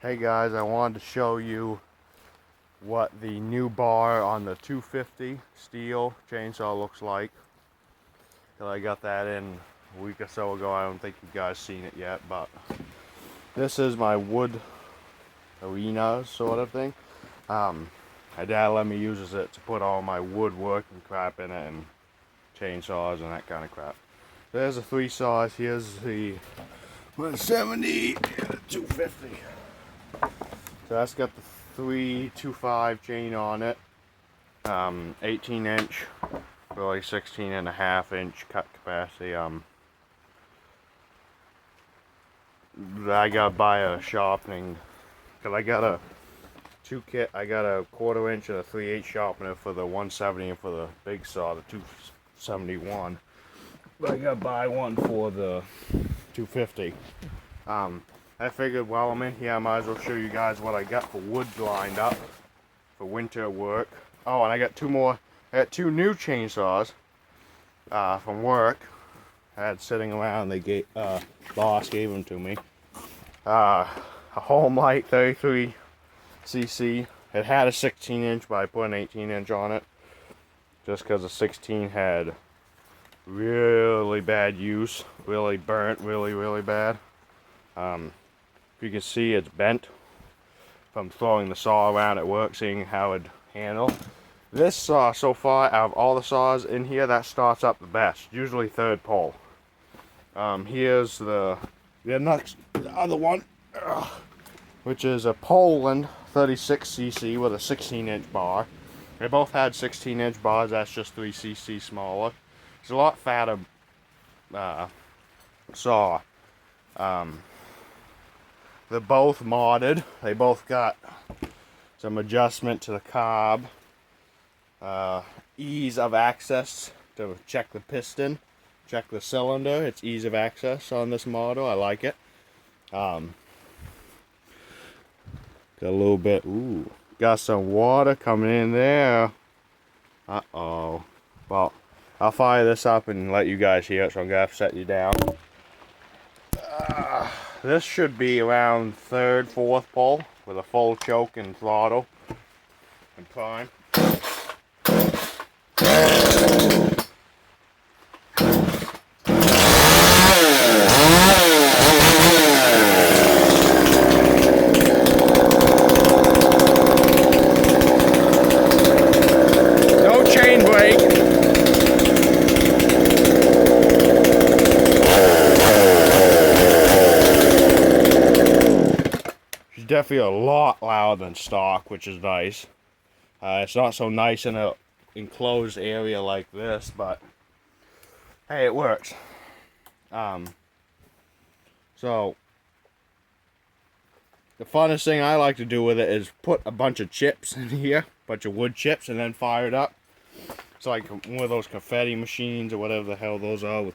Hey guys, I wanted to show you what the new bar on the 250 steel chainsaw looks like. I got that in a week or so ago. I don't think you guys seen it yet, but this is my wood arena sort of thing. My dad let me use it to put all my woodworking crap in it and chainsaws and that kind of crap. There's the three saws. Here's the 170 and the 250. So that's got the 325 chain on it, 18 inch, really 16.5 inch cut capacity. I gotta buy a sharpening, cause I got a I got a 1/4 inch and a 3/8 sharpener for the 170 and for the big saw, the 271. But I gotta buy one for the 250. I figured while I'm in here, I might as well show you guys what I got for wood lined up for winter work. Oh, and I got two new chainsaws from work. I had sitting around. Boss gave them to me. A Home Light 33cc. It had a 16 inch, but I put an 18 inch on it just because the 16 had really bad use, really burnt, really bad. You can see it's bent from throwing the saw around at work, seeing how it'd handle. This saw, so far, out of all the saws in here, that starts up the best, usually third pull. Here's the other one, which is a Poland 36cc with a 16 inch bar. They both had 16 inch bars, that's just 3cc smaller. It's a lot fatter saw. They're both modded. They both got some adjustment to the carb, ease of access to check the piston, check the cylinder. It's ease of access on this model. I like it. Got a little bit. Ooh, got some water coming in there. Uh-oh. Well, I'll fire this up and let you guys hear it, so I'm gonna have to set you down. This should be around third, fourth pull with a full choke and throttle and prime. No chain brake. Definitely a lot louder than stock, which is nice. It's not so nice in an enclosed area like this, but hey, it works. So the funnest thing I like to do with it is put a bunch of chips in here, a bunch of wood chips, and then fire it up. It's like one of those confetti machines or whatever the hell those are,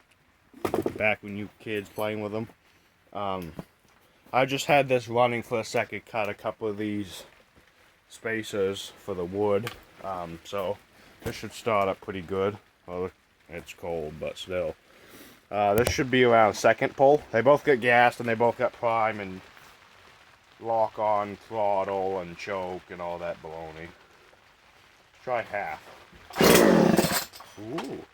back when you kids playing with them. I just had this running for a second, cut a couple of these spacers for the wood, so this should start up pretty good. Well, it's cold, but still. This should be around second pull. They both got gas and they both got prime and lock on throttle and choke and all that baloney. Try half. Ooh.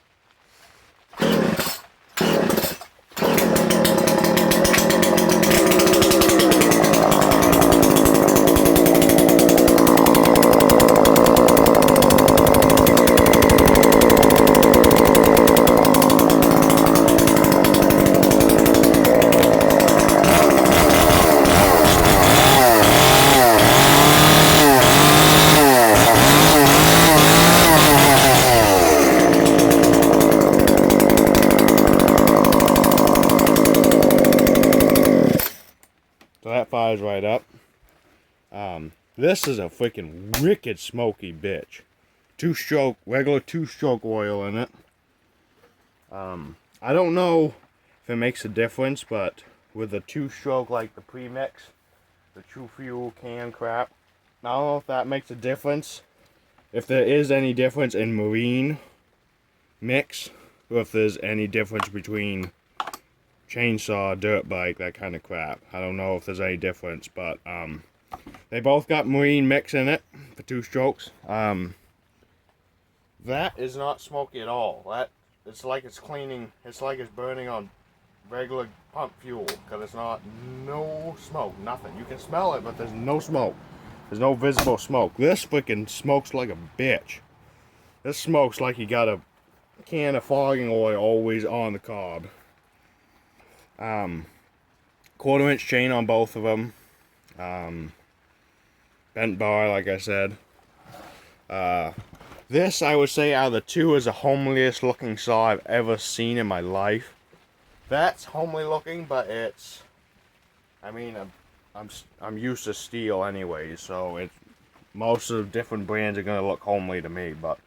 So that fires right up. This is a freaking wicked smoky bitch. Regular two-stroke oil in it. I don't know if it makes a difference, but with the two-stroke like the premix, the True Fuel can crap, I don't know if that makes a difference. If there is any difference in marine mix, or if there's any difference between chainsaw, dirt bike, that kind of crap. I don't know if there's any difference, but they both got marine mix in it for 2 strokes. That is not smoky at all. It's like it's cleaning. It's like it's burning on regular pump fuel, because it's not no smoke, nothing. You can smell it, but there's no smoke. There's no visible smoke. This freaking smokes like a bitch. This smokes like you got a can of fogging oil always on the cob. 1/4-inch chain on both of them. Bent bar, like I said. This, I would say, out of the two, is the homeliest looking saw I've ever seen in my life. That's homely looking, but it's, I mean, I'm used to steel anyway, so most of the different brands are gonna look homely to me. But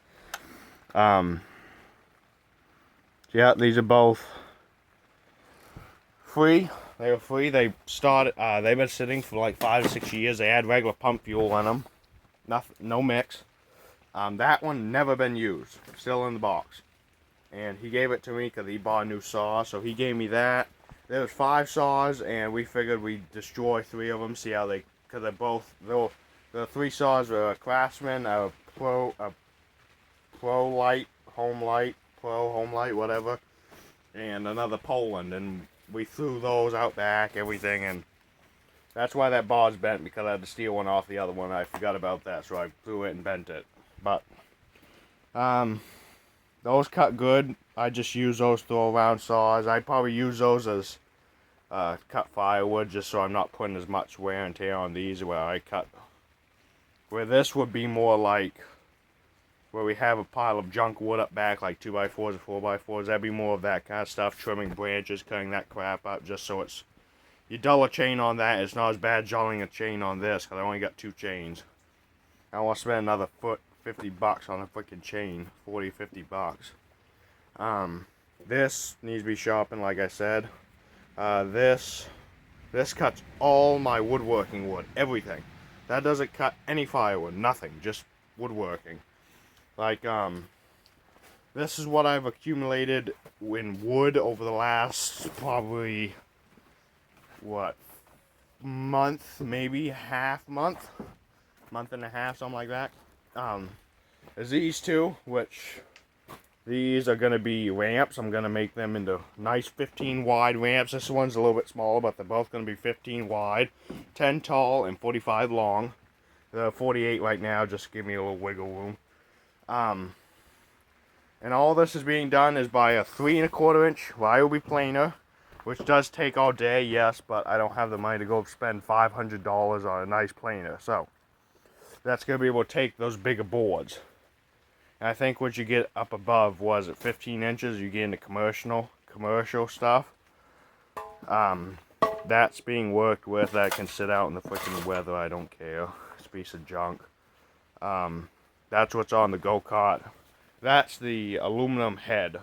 yeah, these are both free. They were free. They started. They've been sitting for like 5 or 6 years. They had regular pump fuel in them. Nothing, no mix. That one never been used. Still in the box. And he gave it to me because he bought a new saw, so he gave me that. There was 5 saws, and we figured we'd destroy 3 of them, see how they, because they're both, the 3 saws were a Craftsman, a Pro Light, Home Light, Pro Home Light, whatever, and another Poland, and we threw those out back, everything, and that's why that bar's bent, because I had to steal one off the other one. I forgot about that, so I threw it and bent it. But, those cut good. I just use those throw around saws. I probably use those as cut firewood, just so I'm not putting as much wear and tear on these where I cut. Where this would be more like where we have a pile of junk wood up back, like 2x4s or 4x4s. That'd be more of that kind of stuff, trimming branches, cutting that crap up, just so it's, you dull a chain on that, it's not as bad dulling a chain on this, because I only got 2 chains. I don't want to spend another $50 on a freaking chain, 40, 50 bucks. This needs to be sharpened, like I said. This cuts all my woodworking wood, everything. That doesn't cut any firewood, nothing, just woodworking. Like, this is what I've accumulated in wood over the last, probably, what, month, maybe month and a half, something like that. There's these 2, which these are going to be ramps. I'm going to make them into nice 15 wide ramps. This one's a little bit smaller, but they're both going to be 15 wide, 10 tall, and 45 long. They're 48 right now, just to give me a little wiggle room. And all this is being done is by a 3 1/4-inch Ryobi planer, which does take all day, yes, but I don't have the money to go spend $500 on a nice planer. So that's going to be able to take those bigger boards. And I think once you get up above, was it 15 inches, you get into commercial stuff. That's being worked with. That can sit out in the freaking weather. I don't care. It's a piece of junk. That's what's on the go-kart. That's the aluminum head.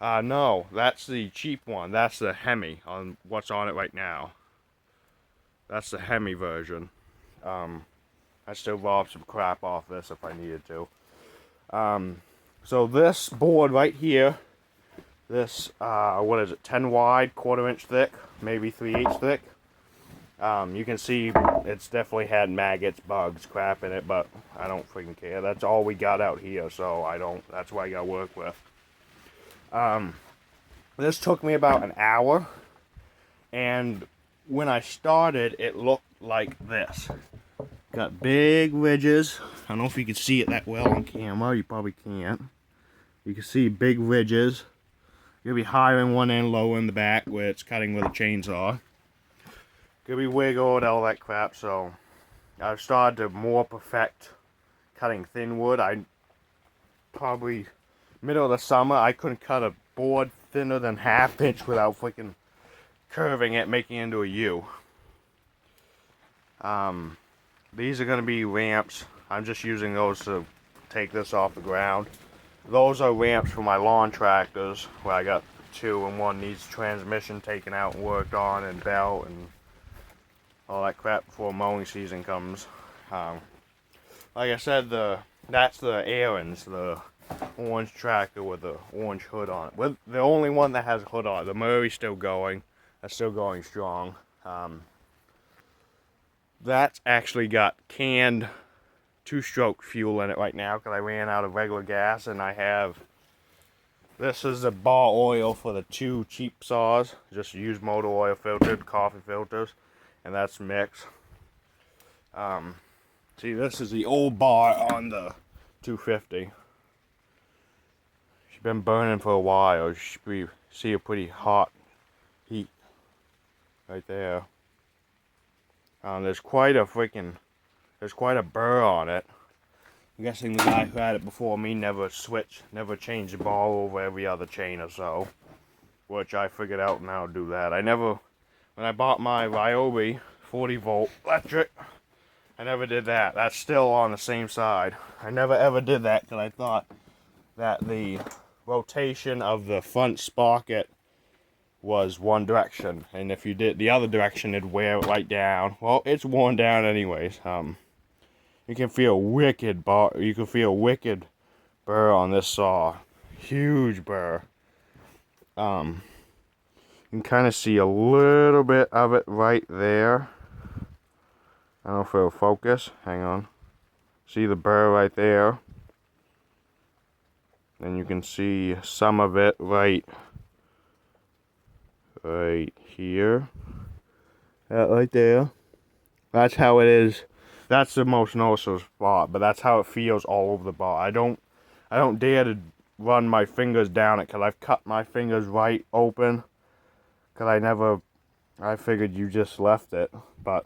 No, that's the cheap one. That's the Hemi on what's on it right now. That's the Hemi version. I still rob some crap off this if I needed to. So this board right here, this, what is it, 10 wide, 1/4-inch thick, maybe 3/8 thick. You can see it's definitely had maggots, bugs, crap in it, but I don't freaking care. That's all we got out here, so that's what I gotta work with. This took me about an hour, and when I started, it looked like this. Got big ridges. I don't know if you can see it that well on camera. You probably can't. You can see big ridges. You'll be higher in one end, lower in the back where it's cutting with a chainsaw. Gonna be wiggled, all that crap. So I've started to more perfect cutting thin wood. I probably middle of the summer I couldn't cut a board thinner than 1/2 inch without freaking curving it, making it into a U. These are going to be ramps. I'm just using those to take this off the ground. Those are ramps for my lawn tractors, where I got 2 and one needs transmission taken out and worked on, and belt and all that crap before mowing season comes. Like I said, that's the Aaron's, the orange tractor with the orange hood on it. With the only one that has a hood on it. The Murray's still going. That's still going strong. That's actually got canned 2-stroke fuel in it right now because I ran out of regular gas, and I have, this is the bar oil for the 2 cheap saws. Just use motor oil filtered, coffee filters, and that's mixed. See, this is the old bar on the 250. She's been burning for a while. You should see a pretty hot heat right there. There's quite a burr on it. I'm guessing the guy who had it before me never changed the bar over every other chain or so. Which I figured out now to do that. When I bought my Ryobi 40 volt electric, I never did that. That's still on the same side. I never ever did that because I thought that the rotation of the front sprocket was one direction, and if you did the other direction, it'd wear it right down. Well, it's worn down anyways. You can feel wicked burr on this saw, huge burr. You can kind of see a little bit of it right there. I don't know if it'll focus. Hang on. See the burr right there. And you can see some of it right here. That right there. That's how it is. That's the most noticeable spot, but that's how it feels all over the bar. I don't dare to run my fingers down it because I've cut my fingers right open. Because I figured you just left it. But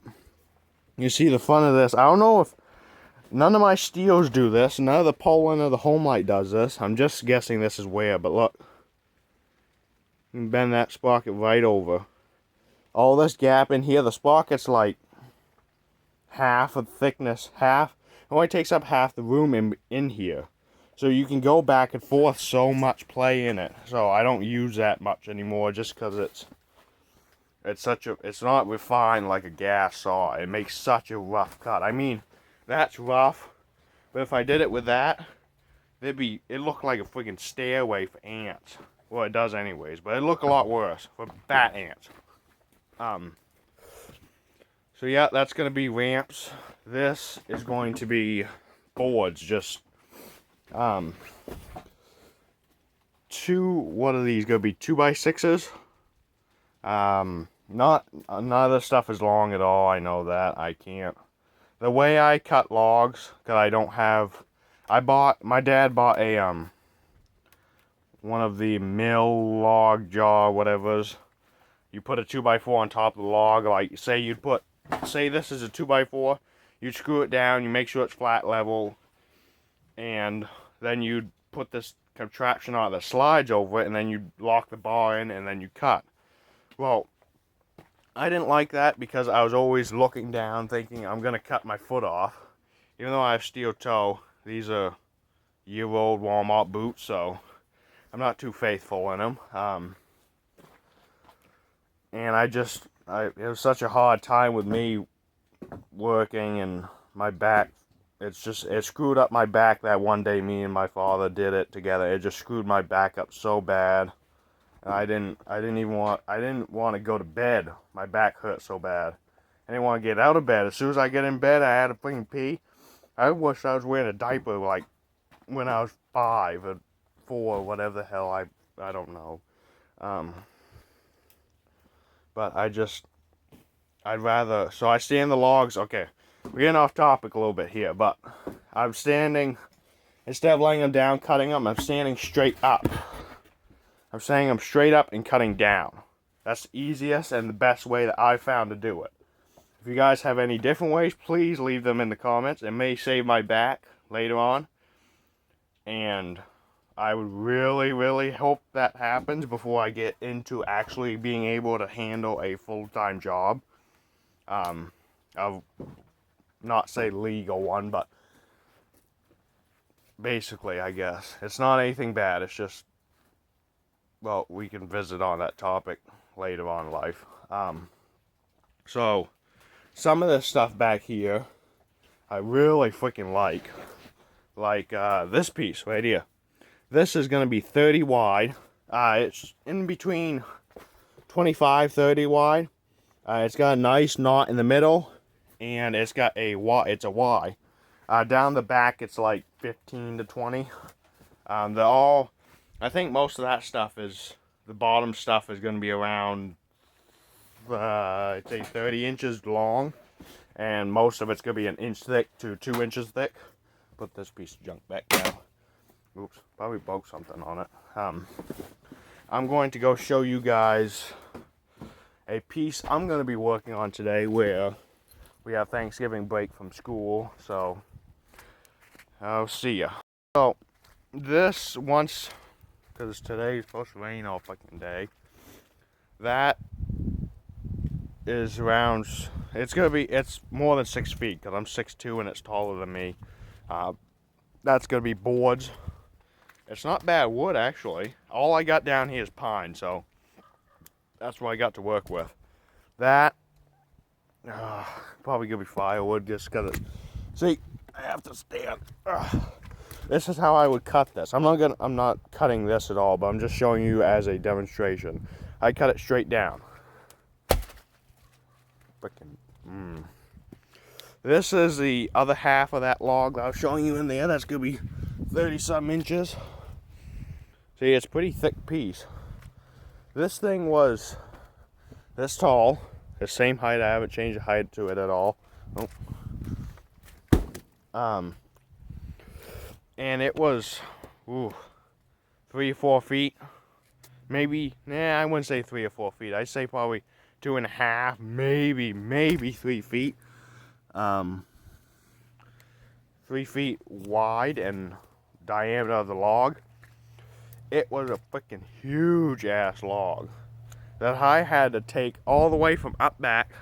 you see the front of this. I don't know if none of my steels do this. None of the Poland or the Homelight does this. I'm just guessing this is weird, but look. You can bend that sprocket right over. All this gap in here, the sprocket's like half of thickness, it only takes up half the room in here. So you can go back and forth so much play in it. So I don't use that much anymore just because it's not refined like a gas saw. It makes such a rough cut. I mean, that's rough, but if I did it with that, it looked like a freaking stairway for ants. Well, it does anyways, but it'd look a lot worse for bat ants. So yeah, that's going to be ramps. This is going to be boards, just, what are these going to be, 2x6s? None of this stuff is long at all, I know that, I can't. The way I cut logs, because I don't have, my dad bought a, one of the mill log jaw whatever's. You put a 2x4 on top of the log, like say this is a 2x4, you screw it down, you make sure it's flat level, and then you put this contraption on that slides over it, and then you lock the bar in, and then you cut. Well, I didn't like that because I was always looking down thinking I'm going to cut my foot off. Even though I have steel toe, these are year-old Walmart boots, so I'm not too faithful in them. And it was such a hard time with me working, and my back, it screwed up my back that one day me and my father did it together. It just screwed my back up so bad. And I didn't want to go to bed. My back hurt so bad. I didn't want to get out of bed. As soon as I get in bed, I had to freaking pee. I wish I was wearing a diaper like when I was 5 or 4, whatever the hell, I don't know. But so I stand the logs. Okay, we're getting off topic a little bit here, but I'm standing, instead of laying them down, cutting them, I'm standing straight up. I'm saying I'm straight up and cutting down. That's the easiest and the best way that I found to do it. If you guys have any different ways, please leave them in the comments. It may save my back later on. And I would really, really hope that happens before I get into actually being able to handle a full-time job. I'll not say legal one, but basically, I guess. It's not anything bad. It's just, well, we can visit on that topic later on in life. So, some of this stuff back here, I really freaking like. Like this piece right here. This is going to be 30 wide. It's in between 25, 30 wide. It's got a nice knot in the middle, and it's got a Y. It's a Y. Down the back, it's like 15 to 20. They're all, I think most of that stuff is, the bottom stuff is going to be around, I'd say 30 inches long, and most of it's going to be an inch thick to 2 inches thick. Put this piece of junk back down. Oops, probably broke something on it. I'm going to go show you guys a piece I'm going to be working on today where we have Thanksgiving break from school, so I'll see ya. So, this once, because today is supposed to rain all fucking day, that is around, it's more than 6 feet, because I'm 6'2" and it's taller than me. That's going to be boards. It's not bad wood, actually. All I got down here is pine, so that's what I got to work with. That, probably going to be firewood, just because, see, I have to stand. This is how I would cut this. I'm not cutting this at all, but I'm just showing you as a demonstration. I cut it straight down. Frickin', This is the other half of that log that I was showing you in there. That's going to be 30-something inches. See, it's a pretty thick piece. This thing was this tall. The same height. I haven't changed the height to it at all. Nope. And it was 3 or 4 feet. Maybe, I wouldn't say 3 or 4 feet. I'd say probably 2.5, maybe 3 feet. 3 feet wide and diameter of the log. It was a freaking huge ass log that I had to take all the way from up back,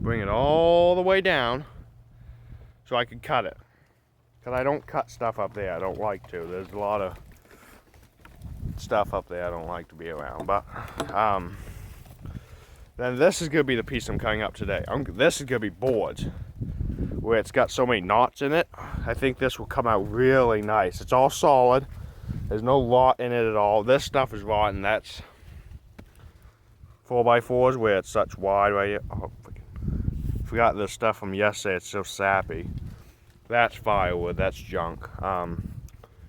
bring it all the way down so I could cut it. Because I don't cut stuff up there. I don't like to. There's a lot of stuff up there I don't like to be around. But then this is going to be the piece I'm cutting up today. This is going to be boards, where it's got so many knots in it. I think this will come out really nice. It's all solid. There's no rot in it at all. This stuff is rotten. That's 4x4s where it's such wide right here. Oh, forgot this stuff from yesterday. It's so sappy. That's firewood. That's junk.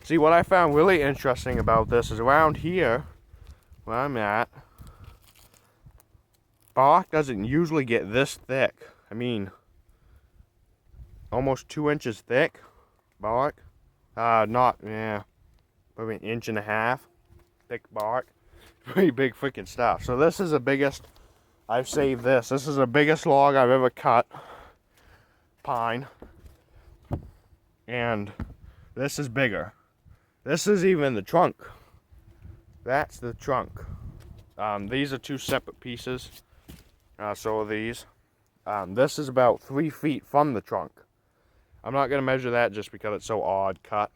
See, what I found really interesting about this is around here, where I'm at, bark doesn't usually get this thick. I mean, almost 2 inches thick bark. Probably 1.5 inches thick bark. Pretty big freaking stuff. So this is the biggest, I've saved this. This is the biggest log I've ever cut. Pine. And this is bigger. This is even the trunk. That's the trunk. These are 2 separate pieces. So are these. This is about 3 feet from the trunk. I'm not going to measure that just because it's so odd cut.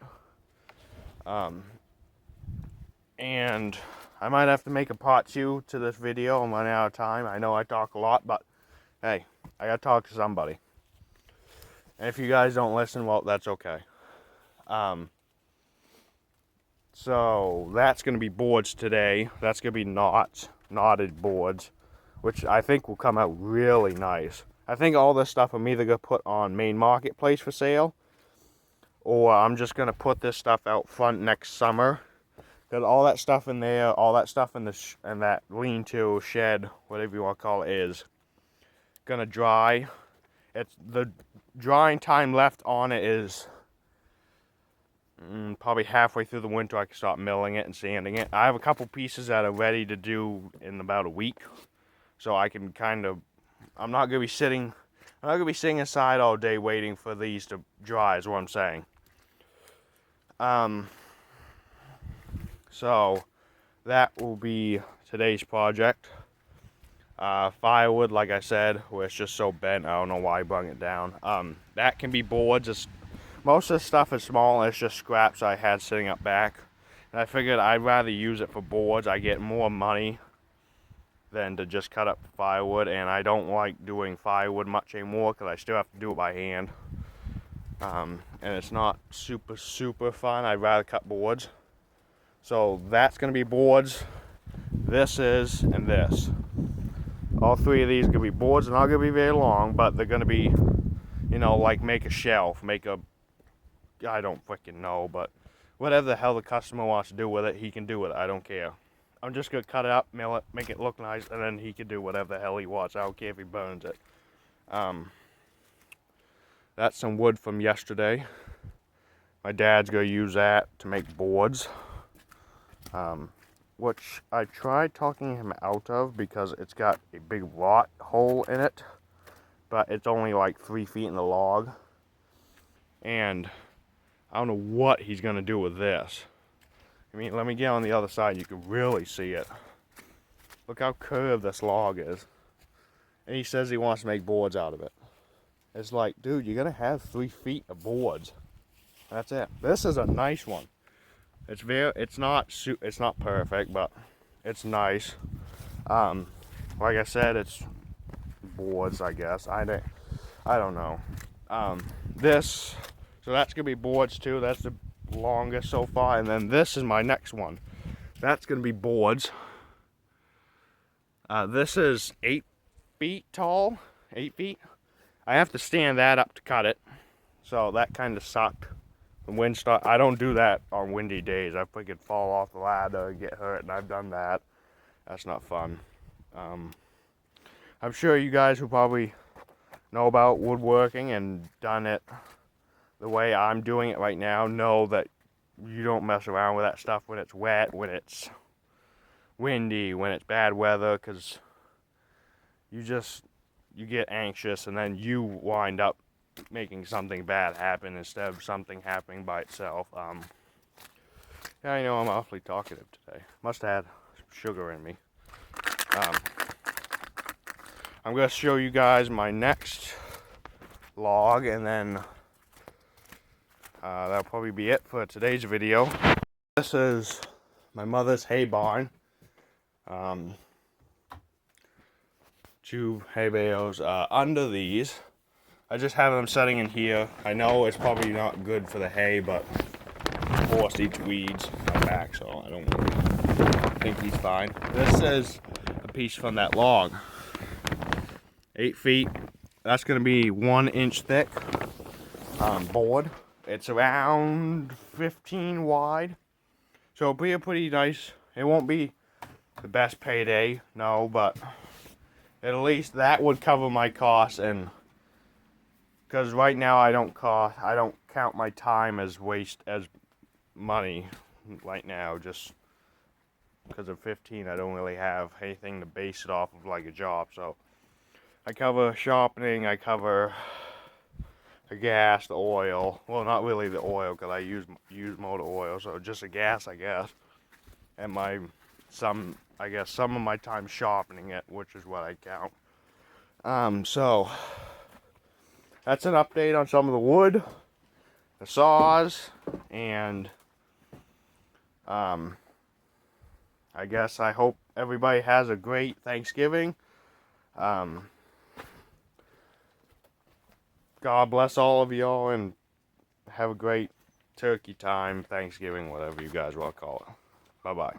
And I might have to make a part 2 to this video. I'm running out of time. I know I talk a lot, but hey, I got to talk to somebody. And if you guys don't listen, well, that's okay. So that's going to be boards today. That's going to be knotted boards, which I think will come out really nice. I think all this stuff I'm either going to put on main marketplace for sale, or I'm just going to put this stuff out front next summer. Because all that stuff in there, all that stuff in that lean-to shed, whatever you want to call it, is going to dry. It's the drying time left on it is probably halfway through the winter. I can start milling it and sanding it. I have a couple pieces that are ready to do in about a week, so I can kind of. I'm not gonna be sitting inside all day waiting for these to dry. Is what I'm saying. So that will be today's project. Firewood, like I said, where it's just so bent, I don't know why I brung it down. That can be boards. Most of the stuff is small, and it's just scraps I had sitting up back. And I figured I'd rather use it for boards. I get more money than to just cut up firewood, and I don't like doing firewood much anymore because I still have to do it by hand. And it's not super fun. I'd rather cut boards. So that's going to be boards. This is, and this. All three of these are going to be boards. They're not going to be very long, but they're going to be, you know, like make a shelf, make a, I don't freaking know, but whatever the hell the customer wants to do with it, he can do with it. I don't care. I'm just going to cut it up, mill it, make it look nice, and then he can do whatever the hell he wants. I don't care if he burns it. That's some wood from yesterday. My dad's going to use that to make boards. Which I tried talking him out of because it's got a big rot hole in it, but it's only like 3 feet in the log, and I don't know what he's gonna do with this. I mean, let me get on the other side, you can really see it. Look how curved this log is, and he says he wants to make boards out of it. It's like, dude, you're gonna have 3 feet of boards. That's it. This is a nice one. It's not perfect, but it's nice. Like I said, it's boards, I guess. I don't know. So that's gonna be boards too. That's the longest so far, and then this is my next one. That's gonna be boards. This is 8 feet tall. 8 feet. I have to stand that up to cut it, so that kind of sucked. The wind start. I don't do that on windy days. I freaking fall off the ladder and get hurt, and I've done that. That's not fun. I'm sure you guys who probably know about woodworking and done it the way I'm doing it right now know that you don't mess around with that stuff when it's wet, when it's windy, when it's bad weather, because you get anxious, and then you wind up making something bad happen instead of something happening by itself. Yeah, I know I'm awfully talkative today. Must have had some sugar in me. I'm going to show you guys my next log, and then that'll probably be it for today's video. This is my mother's hay barn. 2 hay bales under these. I just have them setting in here. I know it's probably not good for the hay, but horse eats weeds on my back, so I don't really think he's fine. This is a piece from that log. 8 feet. That's going to be 1 inch thick board. It's around 15 wide. So it'll be a pretty nice. It won't be the best payday, no, but at least that would cover my costs, and because right now I don't count my time as money right now, just because of 15 I don't really have anything to base it off of like a job. So I cover sharpening, I cover the gas, the oil. Well, not really the oil because I use motor oil, so just the gas, I guess. And some of my time sharpening it, which is what I count. So that's an update on some of the wood, the saws, and I hope everybody has a great Thanksgiving. God bless all of y'all, and have a great turkey time, Thanksgiving, whatever you guys want to call it. Bye-bye.